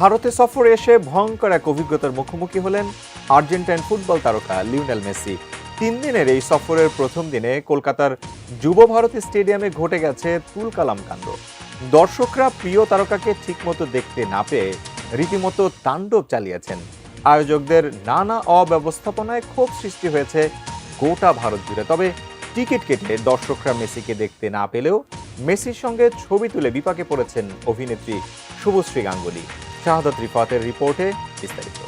ভারতে সফরে এসে ভয়ঙ্কর এক অভিজ্ঞতার মুখোমুখি হলেন আর্জেন্টাইন ফুটবল তারকা লিওনেল মেসি। 3 দিনের এই সফরের প্রথম দিনে কলকাতার যুব ভারতী স্টেডিয়ামে ঘটে গেছে তুলকালাম কাণ্ড। দর্শকরা প্রিয় তারকাকে ঠিকমতো দেখতে না পেয়ে রীতিমতো তাণ্ডব চালিয়েছেন। আয়োজকদের নানা অব্যবস্থাপনায় ক্ষোভ সৃষ্টি হয়েছে গোটা ভারত জুড়ে। তবে টিকিট কেটে দর্শকরা মেসিকে দেখতে না পেলেও মেসির সঙ্গে ছবি তুলে বিপাকে পড়েছেন অভিনেত্রী শুভশ্রী গাঙ্গুলি। শাহাদাত রিফাতের রিপোর্টে বিস্তারিত।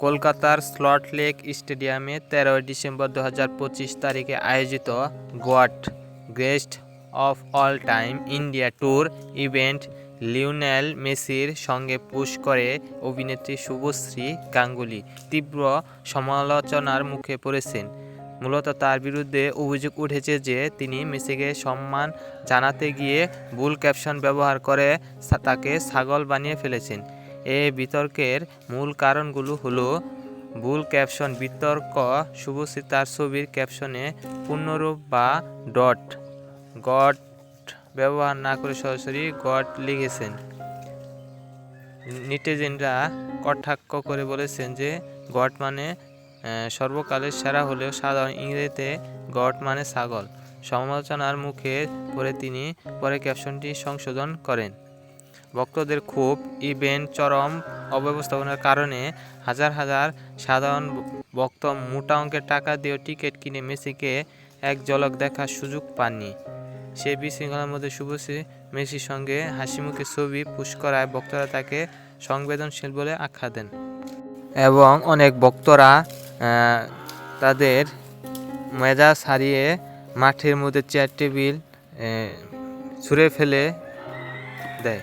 কলকাতার সল্ট লেক স্টেডিয়ামে 13 ডিসেম্বর 2025 তারিখে আয়োজিত GOAT greatest of all time India tour event Lionel মেসির সঙ্গে পুশ করে অভিনেত্রী শুভশ্রী গাঙ্গুলি তীব্র সমালোচনার মুখে পড়েছেন। মূলত তার বিরুদ্ধে অভিযোগ উঠেছে যে তিনি মেসিকে সম্মান জানাতে গিয়ে ভুল ক্যাপশন ব্যবহার করে তাকে ছাগল বানিয়ে ফেলেছেন। এই বিতর্কের মূল কারণগুলো হলো ভুল ক্যাপশন বিতর্ক। শুভশ্রী তার ছবির ক্যাপশনে পূর্ণরূপ বা গড ব্যবহার না করে সরাসরি গড লিখেছেন। নেটিজেনরা কটাক্ষ করে বলেছেন যে গড মানে সর্বকালের সেরা হলেও সাধারণ ইংরেজিতে গড মানে ছাগল। সমালোচনার মুখে পড়ে তিনি পরে ক্যাপশনটি সংশোধন করেন। ভক্তদের ক্ষোভ, ইভেন্ট চরম অব্যবস্থাপনার কারণে হাজার হাজার সাধারণ ভক্ত মোটা অঙ্কের টাকা দিয়ে টিকিট কিনে মেসিকে এক ঝলক দেখার সুযোগ পাননি। সেই বিশৃঙ্খলার মধ্যে শুভশ্রী মেসির সঙ্গে হাসিমুখে ছবি পোস্ট করায় ভক্তরা তাকে সংবেদনশীল বলে আখ্যা দেন এবং অনেক ভক্তরা তাদের মেজাজ হারিয়ে মাঠের মধ্যে চেয়ার টেবিল ছুঁড়ে ফেলে দেয়।